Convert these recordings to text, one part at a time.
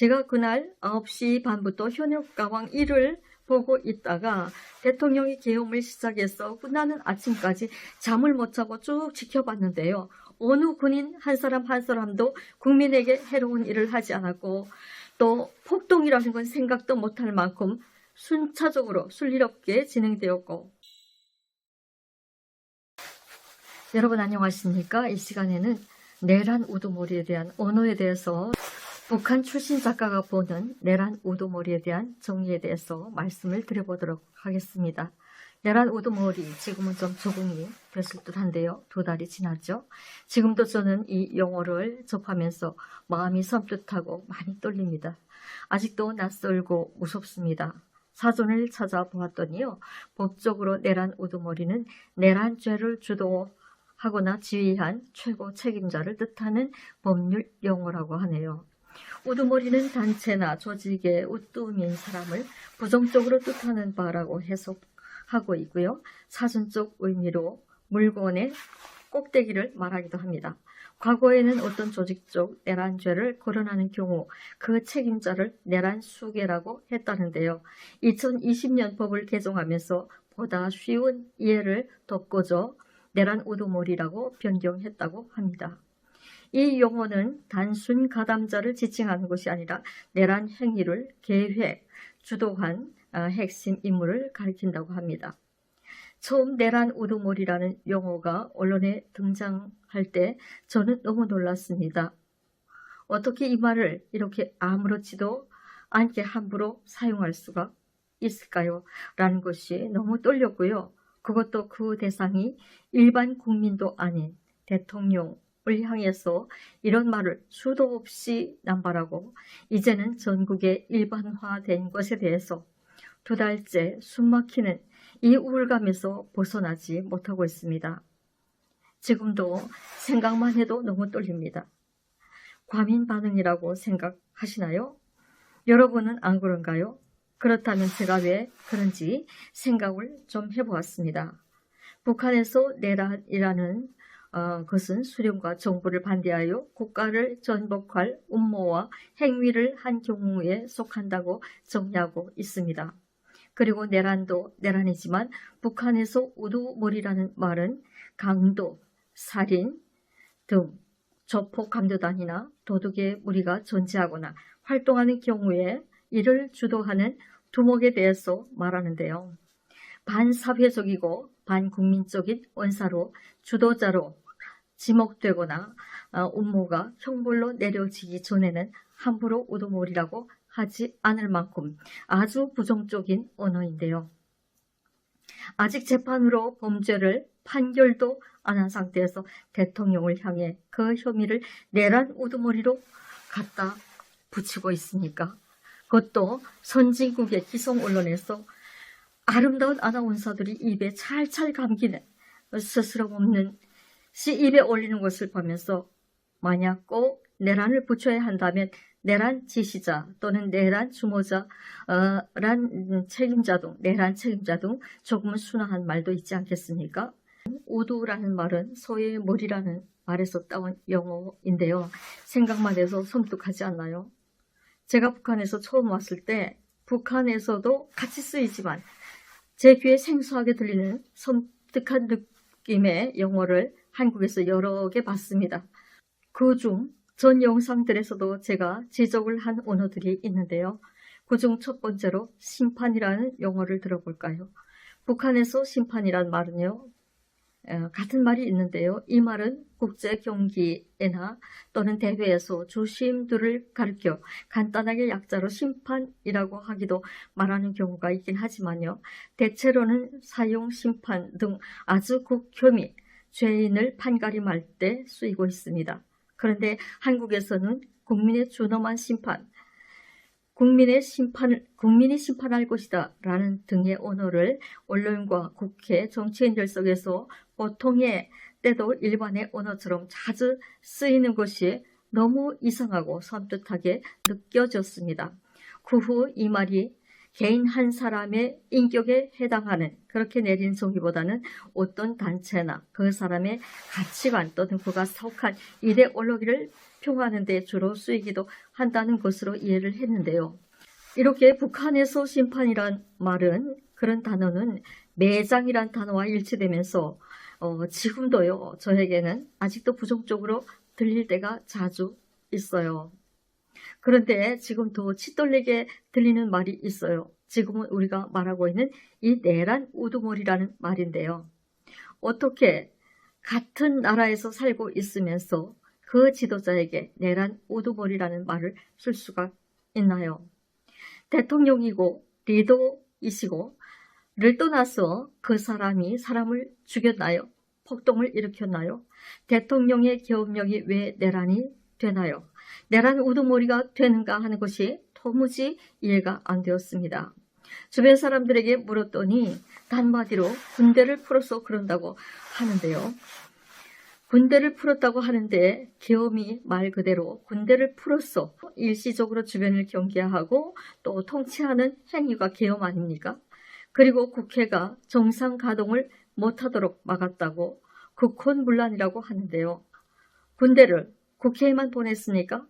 제가 그날 9시 반부터 현역가왕 1을 보고 있다가 대통령이 계엄을 시작해서 끝나는 아침까지 잠을 못 자고 쭉 지켜봤는데요. 어느 군인 한 사람 한 사람도 국민에게 해로운 일을 하지 않았고, 또 폭동이라는 건 생각도 못할 만큼 순차적으로 순리롭게 진행되었고. 여러분 안녕하십니까? 이 시간에는 내란 우두머리에 대한 언어에 대해서 북한 출신 작가가 보는 내란 우두머리에 대한 정의에 대해서 말씀을 드려보도록 하겠습니다. 내란 우두머리, 지금은 좀 적응이 됐을 듯한데요. 2달이 지났죠. 지금도 저는 이 용어를 접하면서 마음이 섬뜩하고 많이 떨립니다. 아직도 낯설고 무섭습니다. 사전을 찾아보았더니요, 법적으로 내란 우두머리는 내란죄를 주도하거나 지휘한 최고 책임자를 뜻하는 법률 용어라고 하네요. 우두머리는 단체나 조직의 우두인 사람을 부정적으로 뜻하는 바라고 해석하고 있고요. 사전적 의미로 물건의 꼭대기를 말하기도 합니다. 과거에는 어떤 조직적 내란죄를 거론하는 경우 그 책임자를 내란수괴라고 했다는데요. 2020년 법을 개정하면서 보다 쉬운 이해를 돕고자 내란 우두머리라고 변경했다고 합니다. 이 용어는 단순 가담자를 지칭하는 것이 아니라 내란 행위를 계획, 주도한 핵심 인물을 가리킨다고 합니다. 처음 내란 우두머리라는 용어가 언론에 등장할 때 저는 너무 놀랐습니다. 어떻게 이 말을 이렇게 아무렇지도 않게 함부로 사용할 수가 있을까요? 라는 것이 너무 떨렸고요. 그것도 그 대상이 일반 국민도 아닌 대통령을 향해서 이런 말을 수도 없이 남발하고 이제는 전국에 일반화된 것에 대해서 2달째 숨막히는 이 우울감에서 벗어나지 못하고 있습니다. 지금도 생각만 해도 너무 떨립니다. 과민 반응이라고 생각하시나요? 여러분은 안 그런가요? 그렇다면 제가 왜 그런지 생각을 좀 해보았습니다. 북한에서 내란이라는 것은 수령과 정부를 반대하여 국가를 전복할 음모와 행위를 한 경우에 속한다고 정의하고 있습니다. 그리고 내란도 내란이지만 북한에서 우두머리라는 말은 강도, 살인 등 조폭 강도단이나 도둑의 무리가 존재하거나 활동하는 경우에 이를 주도하는 두목에 대해서 말하는데요. 반사회적이고 반국민적인 원사로 주도자로 지목되거나 음모가 형벌로 내려지기 전에는 함부로 우두머리라고 하지 않을 만큼 아주 부정적인 언어인데요. 아직 재판으로 범죄를 판결도 안 한 상태에서 대통령을 향해 그 혐의를 내란 우두머리로 갖다 붙이고 있으니까, 그것도 선진국의 기성 언론에서 아름다운 아나운서들이 입에 찰찰 감기는 스스럼 없는 시 입에 올리는 것을 보면서 만약 꼭 내란을 붙여야 한다면 내란 지시자 또는 내란 주모자, 란 책임자 등, 내란 책임자 등 조금은 순화한 말도 있지 않겠습니까? 우두라는 말은 소의 머리라는 말에서 따온 용어인데요. 생각만 해도 섬뜩하지 않나요? 제가 북한에서 처음 왔을 때 북한에서도 같이 쓰이지만 제 귀에 생소하게 들리는 섬뜩한 느낌의 영어를 한국에서 여러 개 봤습니다. 그중 전 영상들에서도 제가 지적을 한 언어들이 있는데요. 그중 첫 번째로 심판이라는 용어를 들어볼까요? 북한에서 심판이란 말은요, 같은 말이 있는데요. 이 말은 국제 경기에나 또는 대회에서 주심들을 가리켜 간단하게 약자로 심판이라고 하기도 말하는 경우가 있긴 하지만요. 대체로는 사형 심판 등 아주 극혐이 죄인을 판가림할 때 쓰이고 있습니다. 그런데 한국에서는 국민의 준엄한 심판, 국민이 심판할 것이다 라는 등의 언어를 언론과 국회, 정치인들 속에서 보통의 때도 일반의 언어처럼 자주 쓰이는 것이 너무 이상하고 섬뜩하게 느껴졌습니다. 그 후 이 말이 개인 한 사람의 인격에 해당하는, 그렇게 내린 정의보다는 어떤 단체나 그 사람의 가치관 또는 그가 속한 이데올로기를 평화하는 데 주로 쓰이기도 한다는 것으로 이해를 했는데요. 이렇게 북한에서 심판이란 말은, 그런 단어는 매장이란 단어와 일치되면서 지금도요, 저에게는 아직도 부정적으로 들릴 때가 자주 있어요. 그런데 지금 더 치떨리게 들리는 말이 있어요. 지금은 우리가 말하고 있는 이 내란 우두머리라는 말인데요. 어떻게 같은 나라에서 살고 있으면서 그 지도자에게 내란 우두머리라는 말을 쓸 수가 있나요? 대통령이고 리더이시고 를 떠나서 그 사람이 사람을 죽였나요? 폭동을 일으켰나요? 대통령의 계엄령이 왜 내란이 되나요? 내란 우두머리가 되는가 하는 것이 도무지 이해가 안 되었습니다. 주변 사람들에게 물었더니 한마디로 군대를 풀어서 그런다고 하는데요. 군대를 풀었다고 하는데 계엄이 말 그대로 군대를 풀었어. 일시적으로 주변을 경계하고 또 통치하는 행위가 계엄 아닙니까? 그리고 국회가 정상 가동을 못하도록 막았다고 국혼문란이라고 하는데요. 군대를 국회에만 보냈으니까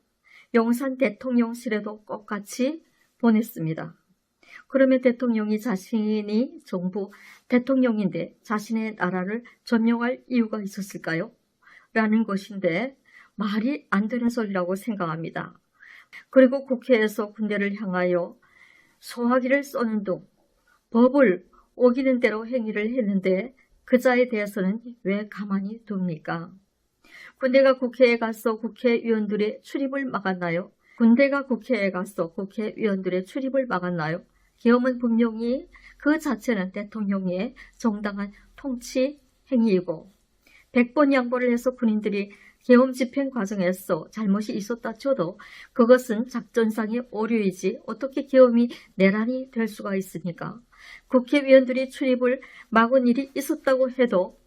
용산 대통령실에도 똑같이 보냈습니다. 그러면 대통령이 자신이 정부 대통령인데 자신의 나라를 점령할 이유가 있었을까요? 라는 것인데 말이 안 되는 소리라고 생각합니다. 그리고 국회에서 군대를 향하여 소화기를 쏘는 등 법을 어기는 대로 행위를 했는데 그 자에 대해서는 왜 가만히 둡니까? 군대가 국회에 가서 국회의원들의 출입을 막았나요? 군대가 국회에 가서 국회의원들의 출입을 막았나요? 계엄은 분명히 그 자체는 대통령의 정당한 통치 행위이고 100번 양보를 해서 군인들이 계엄 집행 과정에서 잘못이 있었다 쳐도 그것은 작전상의 오류이지 어떻게 계엄이 내란이 될 수가 있습니까? 국회의원들이 출입을 막은 일이 있었다고 해도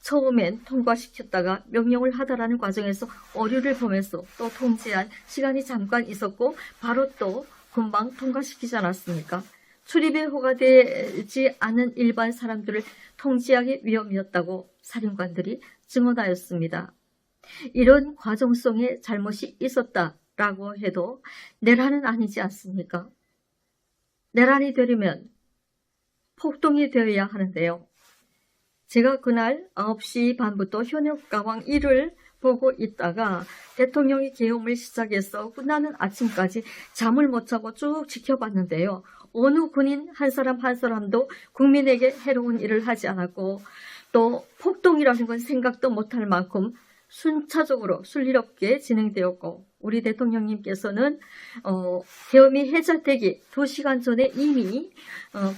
처음엔 통과시켰다가 명령을 하다라는 과정에서 오류를 보면서 또 통제한 시간이 잠깐 있었고 바로 또 금방 통과시키지 않았습니까? 출입에 허가되지 않은 일반 사람들을 통제하기 위험이었다고 사령관들이 증언하였습니다. 이런 과정 속에 잘못이 있었다라고 해도 내란은 아니지 않습니까? 내란이 되려면 폭동이 되어야 하는데요. 제가 그날 9시 반부터 현역가왕 1을 보고 있다가 대통령이 계엄을 시작해서 끝나는 아침까지 잠을 못 자고 쭉 지켜봤는데요. 어느 군인 한 사람 한 사람도 국민에게 해로운 일을 하지 않았고 또 폭동이라는 건 생각도 못할 만큼 순차적으로 순리롭게 진행되었고 우리 대통령님께서는 계엄이 해제되기 2시간 전에 이미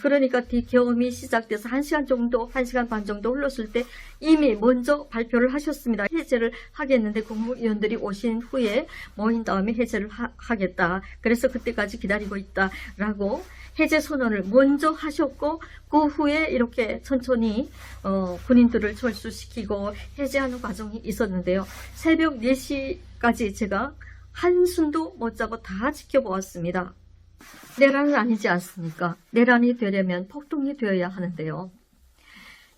그러니까 계엄이 시작돼서 1시간 정도 1시간 반 정도 흘렀을 때 이미 먼저 발표를 하셨습니다. 해제를 하겠는데 국무위원들이 오신 후에 모인 다음에 해제를 하겠다. 그래서 그때까지 기다리고 있다라고 해제 선언을 먼저 하셨고 그 후에 이렇게 천천히 군인들을 철수시키고 해제하는 과정이 있었는데요. 새벽 4시까지 제가 한숨도 못 자고 다 지켜보았습니다. 내란은 아니지 않습니까? 내란이 되려면 폭동이 되어야 하는데요.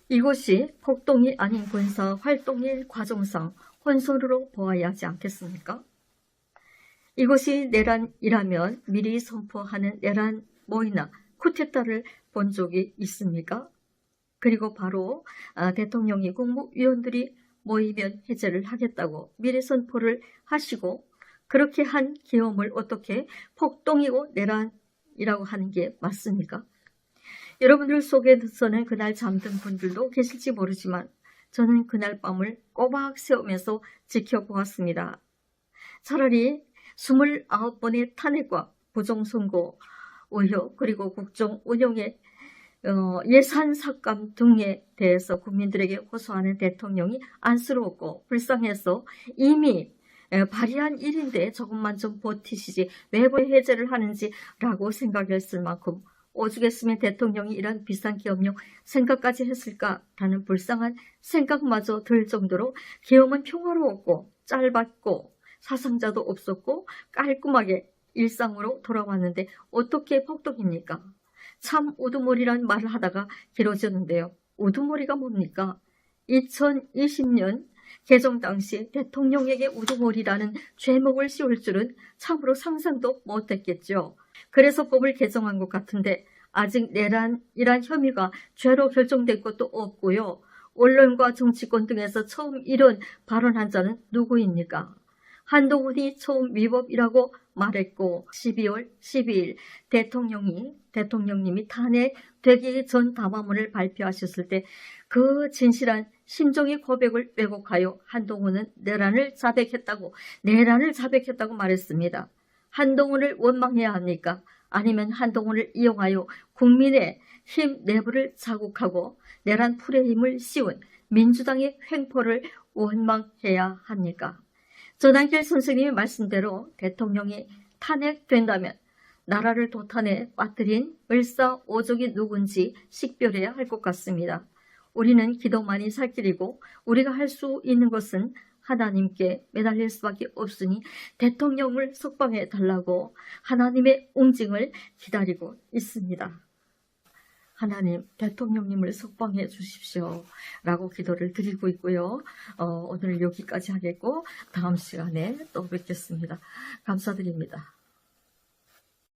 이것이 폭동이 아닌 군사 활동의 과정상 혼선으로 보아야 하지 않겠습니까? 이것이 내란이라면 미리 선포하는 내란 모이나 쿠데타를 본 적이 있습니까? 그리고 바로 대통령이 국무위원들이 모이면 해제를 하겠다고 미리 선포를 하시고 그렇게 한 계엄을 어떻게 폭동이고 내란이라고 하는 게 맞습니까? 여러분들 속에서는 그날 잠든 분들도 계실지 모르지만 저는 그날 밤을 꼬박 세우면서 지켜보았습니다. 차라리 29번의 탄핵과 부정선거 의혹 그리고 국정 운영의 예산 삭감 등에 대해서 국민들에게 호소하는 대통령이 안쓰러웠고 불쌍해서 이미 발의한 일인데 조금만 좀 버티시지 왜 해제를 하는지라고 생각했을 만큼 오죽했으면 대통령이 이런 비싼 계엄령 생각까지 했을까라는 불쌍한 생각마저 들 정도로 계엄은 평화로웠고 짧았고 사상자도 없었고 깔끔하게 일상으로 돌아왔는데 어떻게 폭동입니까? 참 우두머리란 말을 하다가 길어졌는데요. 우두머리가 뭡니까? 2020년 개정 당시 대통령에게 우두머리라는 죄목을 씌울 줄은 참으로 상상도 못했겠죠. 그래서 법을 개정한 것 같은데 아직 내란이란 혐의가 죄로 결정된 것도 없고요. 언론과 정치권 등에서 처음 이런 발언한 자는 누구입니까? 한동훈이 처음 위법이라고 말했고 12월 12일 대통령님이 탄핵되기 전 담화문을 발표하셨을 때 그 진실한 심정의 고백을 왜곡하여 한동훈은 내란을 자백했다고 말했습니다. 한동훈을 원망해야 합니까? 아니면 한동훈을 이용하여 국민의 힘 내부를 자극하고 내란 프레임을 씌운 민주당의 횡포를 원망해야 합니까? 전한길 선생님의 말씀대로 대통령이 탄핵된다면 나라를 도탄에 빠뜨린 을사오적이 누군지 식별해야 할 것 같습니다. 우리는 기도만이 살 길이고 우리가 할 수 있는 것은 하나님께 매달릴 수밖에 없으니 대통령을 석방해 달라고 하나님의 응징을 기다리고 있습니다. 하나님, 대통령님을 석방해 주십시오 라고 기도를 드리고 있고요. 오늘 여기까지 하겠고 다음 시간에 또 뵙겠습니다. 감사드립니다.